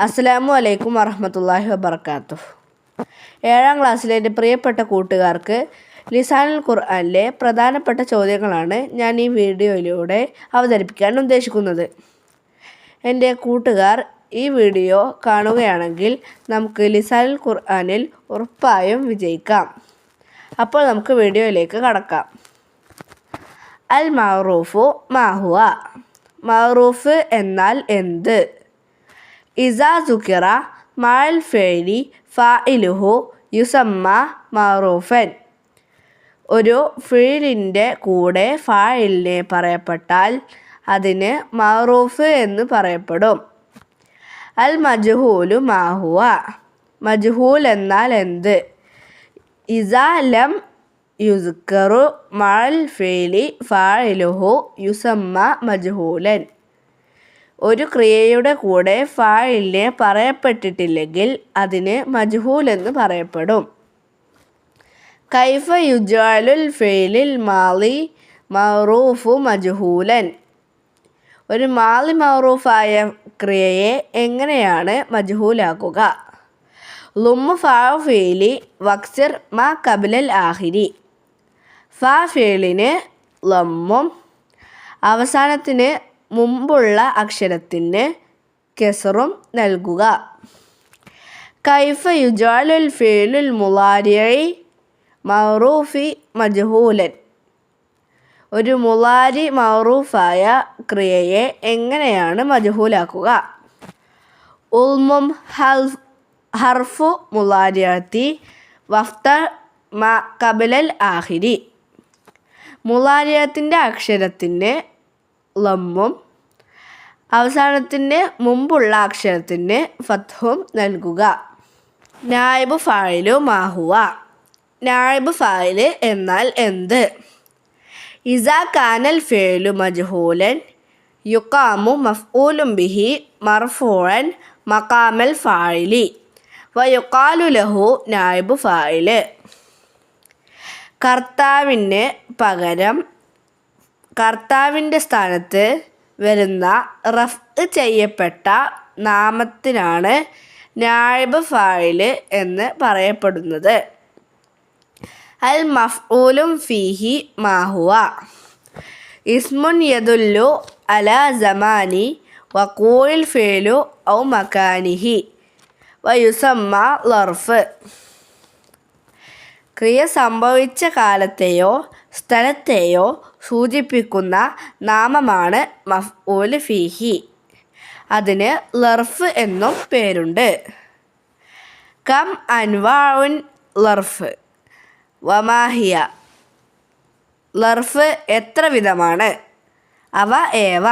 അസ്സലാമു അലൈക്കും വറഹ്മത്തുള്ളാഹി വബറകാതുഹു. 7ാം ക്ലാസ്സിലെ എൻ്റെ പ്രിയപ്പെട്ട കൂട്ടുകാർക്ക് ലിസാനുൽ ഖുർആനിലെ പ്രധാനപ്പെട്ട ചോദ്യങ്ങളാണ് ഞാൻ ഈ വീഡിയോയിലൂടെ അവതരിപ്പിക്കാൻ ഉദ്ദേശിക്കുന്നത്. എൻ്റെ കൂട്ടുകാർ ഈ വീഡിയോ കാണുകയാണെങ്കിൽ നമുക്ക് ലിസാനുൽ ഖുർആനിൽ ഉറപ്പായും വിജയിക്കാം. അപ്പോൾ നമുക്ക് വീഡിയോയിലേക്ക് കടക്കാം. അൽ മഅറൂഫു മാ ഹുവ. മഅറൂഫ് എന്നാൽ എന്ത്? ഇസാ സുക്കിറ മഅൽ ഫഇലി ഫാഇലുഹു യുസമ്മ മഅറൂഫൻ. ഒരു ഫിഇലിൻ്റെ കൂടെ ഫാഇലിനെ പറയപ്പെട്ടാൽ അതിന് മഅറൂഫ് എന്ന് പറയപ്പെടും. അൽ മജ്ഹൂലു മാ ഹുവ. മജ്ഹൂൽ എന്നാൽ എന്ത്? ഇസാ ലം യുസ്കറു മഅൽ ഫഇലി ഫാഇലുഹു യുസമ്മ മജ്ഹൂലൻ. ഒരു ക്രിയയുടെ കൂടെ ഫാഇലിനെ പറയപ്പെട്ടിട്ടില്ലെങ്കിൽ അതിന് മജ്ഹൂൽ എന്ന് പറയപ്പെടും. കൈഫ യുജഅലുൽ ഫഇലുൽ മാളി മഅറൂഫു മജ്ഹൂലൻ. ഒരു മാളി മഅറൂഫായ ക്രിയയെ എങ്ങനെയാണ് മജ്ഹൂലാക്കുക? ളുമ്മു ഫഅ ഫഇലി വക്സിർ മാ ഖബ്ലൽ ആഖിരി. ഫ ഫഇലിന് ലമ്മും അവസാനത്തിന് മുമ്പുള്ള അക്ഷരത്തിന് കെസറും നൽകുക. കൈഫ യുജഅലുൽ ഫഇലുൽ മുളാരിഇ മഅറൂഫി മജ്ഹൂലൻ. ഒരു മുളാരി മഅറൂഫായ ക്രിയയെ എങ്ങനെയാണ് മജ്ഹൂലാക്കുക? ഉൽമും ഹർഫു മുളാരിഅത്തി വഫ്ത മാ ഖബ്ലൽ ആഖിരി. മുളാരിഅത്തിൻ്റെ അക്ഷരത്തിന് ലമ്മും അവസാനത്തിന് മുമ്പുള്ള അക്ഷരത്തിന് ഫത്ഹും നൽകുക. നായിബു ഫാഇലു മാ ഹുവ. നായിബു ഫാഇൽ എന്നാൽ എന്ത്? ഇസാ കാനൽ ഫഇലു മജ്ഹൂലൻ യുഖാമു മഫ്ഊലുൻ ബിഹി മർഫൂഅൻ മഖാമൽ ഫാഇലി വയുഖാലു ലഹു നായിബു ഫാഇൽ. കർത്താവിന് പകരം കർത്താവിൻ്റെ സ്ഥാനത്ത് വരുന്ന റഫ്അ് ചെയ്യപ്പെട്ട നാമത്തിനാണ് നായിബ് ഫാഇൽ എന്ന് പറയപ്പെടുന്നത്. അൽ മഫ്ഊലും ഫീഹി മാ ഹുവ. ഇസ്മുൻ യദുല്ലു അലാ സമാനി വഖൂഇൽ ഫഇലു ഔ മകാനിഹി വയുസമ്മ ലർഫ്. ക്രിയ സംഭവിച്ച കാലത്തെയോ സ്ഥലത്തെയോ സൂചിപ്പിക്കുന്ന നാമമാണ് മഫ്ഊൽ ഫീഹി. അതിന് ലർഫ് എന്നും പേരുണ്ട്. കം അൻവാഉൻ ലർഫ് വമാഹിയ. ലർഫ് എത്ര വിധമാണ്? അവ ഏവ?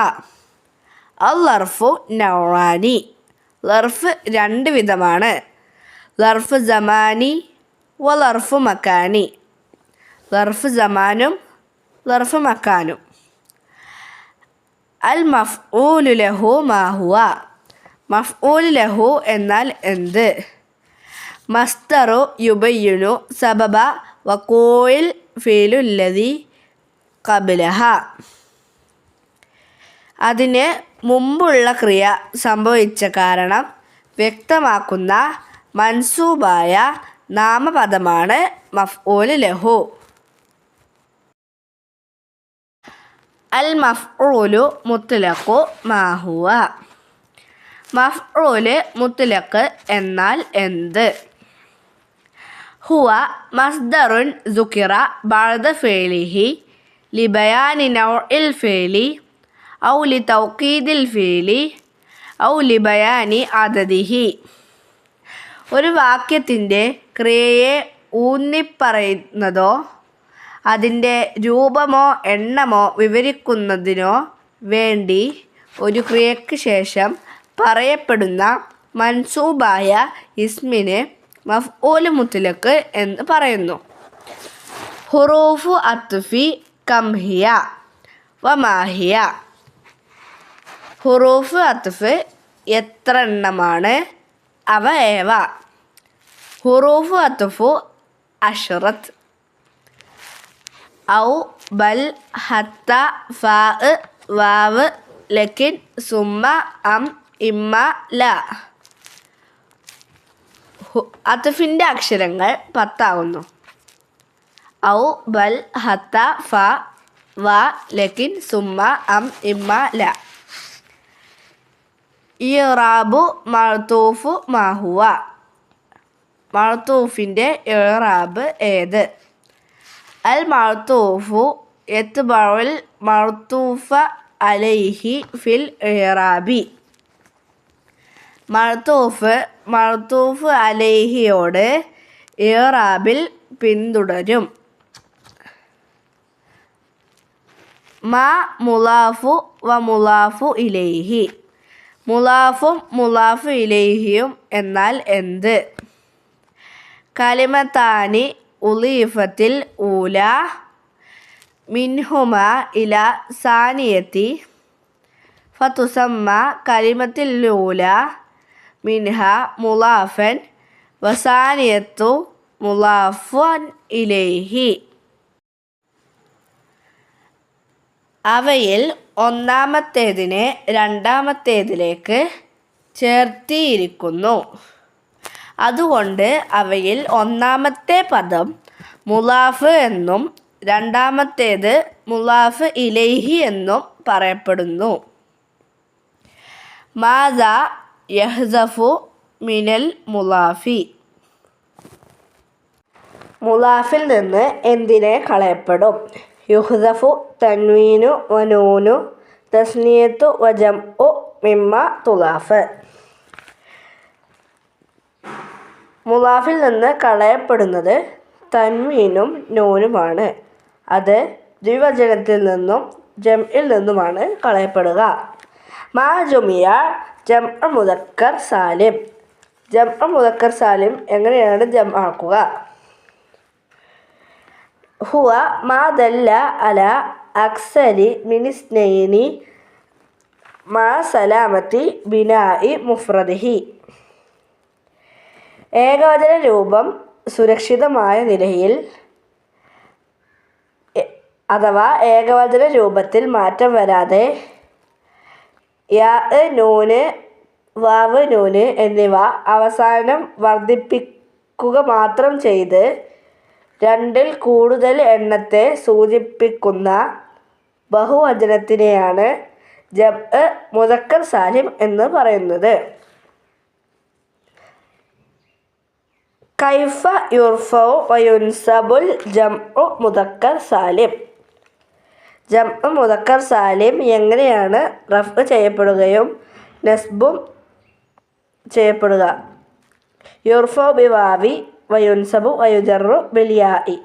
അൽ ലർഫു നൗആനി. ലർഫ് 2 വിധമാണ്. ലർഫ് സമാനി വ ലർഫ് മക്കാനി. ലർഫ് സമാനും ലർഫ് മക്കാനും. അൽ മഫ്ഊലു ലഹു മാ ഹുവ. മഫ്ഊൽ ലഹു എന്നാൽ എന്ത്? മസ്ദറു യുബയ്യിനു സബബ വഖൂഇൽ ഫഇലു അല്ലദി ഖബ്ലഹ. അതിന് മുമ്പുള്ള ക്രിയ സംഭവിച്ച കാരണം വ്യക്തമാക്കുന്ന മൻസൂബായ നാമപദമാണ് മഫ്ഊൽ ലഹു. അൽ മഫ്ഊലു മുത്ലഖു മാ ഹുവ. മഫ്ഊൽ മുത്ലഖ് എന്നാൽ എന്ത്? ഹുവ മസ്ദറുൻ സുക്കിറ ബഅദ ഫഇലിഹി ലിബയാനി നൗഇൽ ഫഇലി ഔ ലിതൗഖീദിൽ ഫഇലി ഔ ലിബയാനി അദദിഹി. ഒരു വാക്യത്തിൻ്റെ ക്രിയയെ ഊന്നിപ്പറയുന്നതോ അതിൻ്റെ രൂപമോ എണ്ണമോ വിവരിക്കുന്നതിനോ വേണ്ടി ഒരു ക്രിയയ്ക്ക് ശേഷം പറയപ്പെടുന്ന മൻസൂബായ ഇസ്മിനെ മഫ്ഊൽ മുത്ലഖ് എന്ന് പറയുന്നു. ഹുറൂഫു അത്ഫി കംഹിയ വമാഹിയ. ഹുറൂഫ് അത്ഫ് എത്ര എണ്ണമാണ്? അവ ഏവ? ഹുറൂഫ് അത്ഫു അശ്റത്ത് ഔ ബൽ ഹത്ത ഫാ വാവ് ലക്കിൻ സുമ്മ അം ഇമ്മ ല. അത്ഫിൻ്റെ അക്ഷരങ്ങൾ 10 ആകുന്നു. ഔ, ബൽ, ഹത്ത, ഫ, വ, ലക്കിൻ, സുമ്മ, അം, ഇമ്മ, ല. ഇറാബു മഅ്തൂഫ് മാഹുവ. മഅ്തൂഫിൻ്റെ ഇറാബ് ഏത്? അൽ മഅ്തൂഫു യത്ബഉൽ മഅ്തൂഫ അലൈഹി ഫിൽ ഇറാബി. മഅ്തൂഫ് അലൈഹിയോട് ഇറാബിൽ പിന്തുടരും. മാ മുലാഫു വ മുലാഫു ഇലൈഹി. മുലാഫും മുലാഫു ഇലൈഹിയും എന്നാൽ എന്ത്? കലിമത്താനി ഉളീഫത്തിൽ ഊല മിൻഹുമ ഇല സാനിയത്തി ഫതുസമ്മ കലിമത്തിൽ ഊല മിൻഹ മുലാഫൻ വസാനിയത്തു മുലാഫൻ ഇലൈഹി. അവയിൽ ഒന്നാമത്തേതിനെ രണ്ടാമത്തേതിലേക്ക് ചേർത്തിയിരിക്കുന്നു. അതുകൊണ്ട് അവയിൽ ഒന്നാമത്തെ പദം മുലാഫ് എന്നും രണ്ടാമത്തേത് മുലാഫ് ഇലൈഹി എന്നും പറയപ്പെടുന്നു. മാദാ യഹ്സഫു മിനൽ മുലാഫി. മുലാഫിൽ നിന്ന് എന്തിനെ കളയപ്പെടും? യുഹ്സഫു തൻവീനു വനൂനു തസ്നിയത്തു വജംഉ മിമ്മ തുലാഫ്. മുലാഫിൽ നിന്ന് കളയപ്പെടുന്നത് തൻവീനും നൂനുമാണ്. അത് ദ്വിവചനത്തിൽ നിന്നും ജംഇൽ നിന്നുമാണ് കളയപ്പെടുക. മാ ജുമിയ ജംഉ മുദക്കർ സാലിം. ജംഉ മുദക്കർ സാലിം എങ്ങനെയാണ് ജംഅ ആക്കുക? ഹുവ മാ ദല്ല അല അക്സരി മിനിസ്നൈനി മാ സലാമത്തി ബിനാഇ മുഫ്രദിഹി. ഏകവചന രൂപം സുരക്ഷിതമായ നിലയിൽ അഥവാ ഏകവചന രൂപത്തിൽ മാറ്റം വരാതെ യാ, നൂന്, വാവ്, നൂന് എന്നിവ അവസാനം വർദ്ധിപ്പിക്കുക മാത്രം ചെയ്ത് രണ്ടിൽ കൂടുതൽ എണ്ണത്തെ സൂചിപ്പിക്കുന്ന ബഹുവചനത്തിനെയാണ് ജംഅ് മുദക്കർ സാലിം എന്ന് പറയുന്നത്. കൈഫ യുർഫഉ വയുൻസബുൽ ജംഉ മുദക്കർ സാലിം. ജംഉ മുദക്കർ സാലിം എങ്ങനെയാണ് റഫ് ചെയ്യപ്പെടുകയും നസ്ബും ചെയ്യപ്പെടുക? യുർഫഉ ബിവാവി വയുൻസബു വയുജറു ബിൽ യാഇ.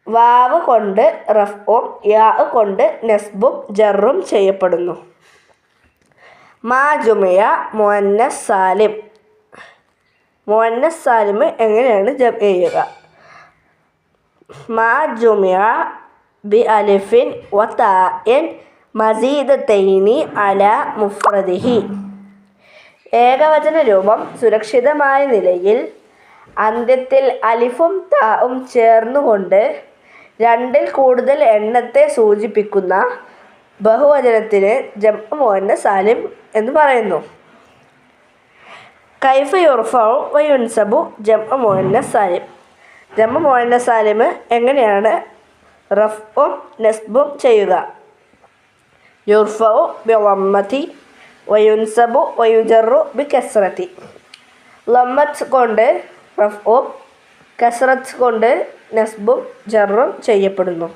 വാവ് കൊണ്ട് റഫ്ഉം യാ കൊണ്ട് നസ്ബും ജറും ചെയ്യപ്പെടുന്നു. മാ ജുമിയ മുഅന്നസ് സാലിം. മുഅന്നസ് സാലിം എങ്ങനെയാണ് ജംഅ ചെയ്യുക? മാ ജുമിയ ബി അലിഫിൻ വ താഇൻ മസീദതൈനി അല മുഫ്രദിഹി. ഏകവചന രൂപം സുരക്ഷിതമായ നിലയിൽ അന്ത്യത്തിൽ അലിഫും താവും ചേർന്നുകൊണ്ട് രണ്ടിൽ കൂടുതൽ എണ്ണത്തെ സൂചിപ്പിക്കുന്ന ബഹുവചനത്തിന് ജംഉ മുഅന്നസ് സാലിം എന്ന് പറയുന്നു. കൈഫ യുർഫഉ വയുൻസബു ജംഉ മുഅന്നസ് സാലിം. ജംഉ മുഅന്നസ് സാലിം എങ്ങനെയാണ് റഫ്ഉം നസ്ബും ചെയ്യുക? യുർഫഉ ബിളമ്മതി വയുൻസബു വയുജറു ബികസ്റതി. ലമ്മത്ത് കൊണ്ട് റഫ്ഉം കസ്റത്ത് കൊണ്ട് നസ്ബും ജറും ചെയ്യപ്പെടുന്നു.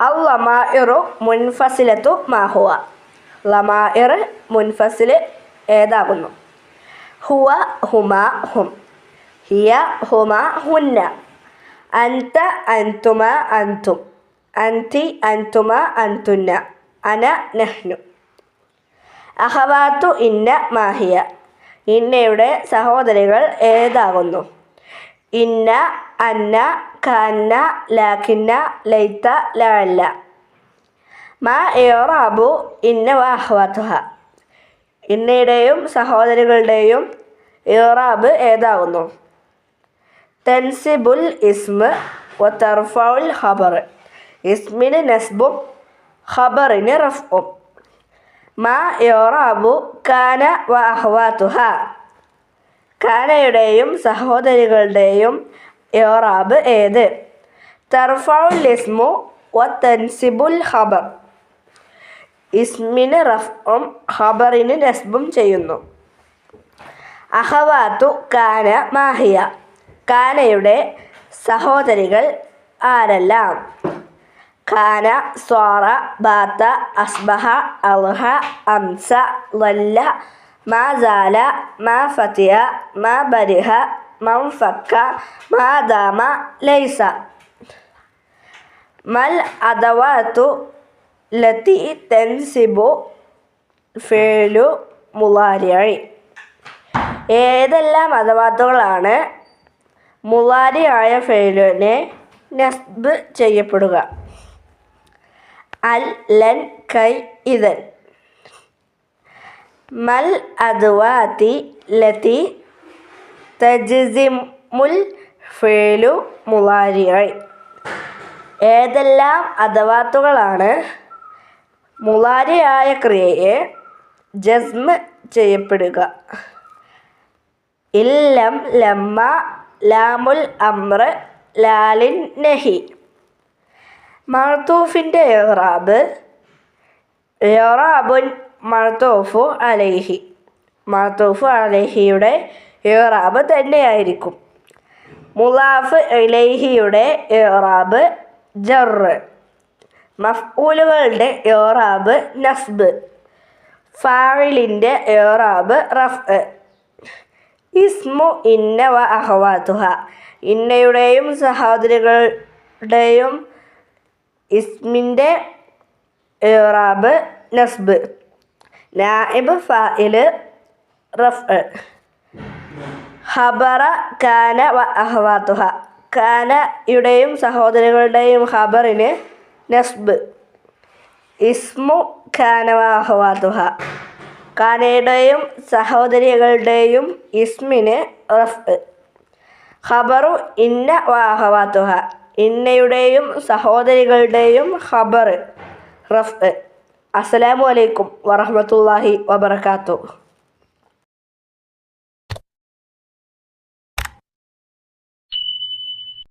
അൽ ലമാഇറു മുൻഫസിലത്തു മാഹുവ. ലമാഇർ മുൻഫസിൽ ഏതാകുന്നു? ഹുവ ഹുമ ഹും, ഹിയ ഹുമ ഹുന്ന, അൻത അൻതുമ അൻതും, അൻതി അൻതുമ അൻതുന്ന, അന നഹ്നു. അഹവാത്തു ഇന്ന മാഹിയ. ഇന്നയുടെ സഹോദരികൾ ഏതാകുന്നു? ഇന്ന, അന്ന, കന്ന, ലാകിന്ന, ലൈത, ലഅല്ല. മാ ഇറാബു ഇന്ന വ അഹ്വാതുഹ. ഇന്നയുടെയും സഹോദരികളുടെയും ഇറാബ് ഏതാകുന്നു? തൻസിബുൽ ഇസ്മ വ തർഫഉൽ ഖബർ. ഇസ്മിന് നസ്ബും ഖബറിന് റഫ്ഉം. മാ യറാബു കാന വ അഹ്വാതുഹ. കാനയുടെയും സഹോദരികളുടെയും ഇറാബ് ഏത്? തർഫഉൽ ഇസ്മു വ തൻസിബുൽ ഖബർ. ഇസ്മിന് റഫ്ഉം ഖബറിന് നസ്ബും ചെയ്യുന്നു. അഖവാതു കാന മാഹിയ. കാനയുടെ സഹോദരികൾ ആരെല്ലാം? കാന, സ്വാറ, ബാത്ത, അസ്ബഹ, അൽഹ, അംസ, ളല്ല, മാ സാല, മാ ഫതിയ, മാ ബരിഹ, മൻ ഫക്ക, മാ ദാമ, ലൈസ. മൽ അദവാതു ലത്തി തൻസിബു ഫിഅ്ലു മുളാരിഇ. ഏതെല്ലാം അദവാത്തുകളാണ് മുളാരിആയ ഫിഅ്ലിനെ നസ്ബ് ചെയ്യപ്പെടുക? അൽ, ലൻ, കൈ, ഇദൻ. മൽ അദ്വാതി ലത്തി തജ്സിമുൽ ഫിഅ്ലു മുളാരിഇ. ഏതെല്ലാം അദവാത്തുകളാണ് മുളാരിആയ ക്രിയയെ ജസ്മ് ചെയ്യപ്പെടുക? ഇല്ലം, ലമ്മ, ലാമുൽ അംറ്, ലാലിൻ നഹി. മഅ്തൂഫിൻ്റെ ഇറാബ് ഇറാബുൻ മഅ്തൂഫു അലൈഹി. മഅ്തൂഫു അലൈഹിയുടെ ഇറാബ് തന്നെയായിരിക്കും. മുളാഫ് ഇലൈഹിയുടെ ഇറാബ് ജറ്. മഫ്ഊലുകളുടെ ഇറാബ് നസ്ബ്. ഫാഇലിൻ്റെ ഇറാബ് റഫ്അ്. ഇസ്മു ഇന്ന വ അഖവാതുഹ. ഇന്നയുടെയും സഹോദരികളുടെയും ഇസ്മിൻ്റെ ഇറാബ് നസ്ബ്. നായിബ് ഫാഇല് റഫ്അ്. ഖബറ കാന വ അഖവാതുഹ. കാനയുടെയും സഹോദരികളുടെയും ഖബറിന് നസ്ബ്. ഇസ്മു കാന വ അഖവാതുഹ. കാനയുടെയും സഹോദരികളുടെയും ഇസ്മിന് റഫ്അ്. ഖബറു ഇന്ന വ അഖവാതുഹ. ഇന്നയുടെയും സഹോദരികളുടെയും ഖബർ റഫ്അ്. അസ്സലാമു അലൈക്കും വറഹ്മത്തുള്ളാഹി വബറകാതുഹു.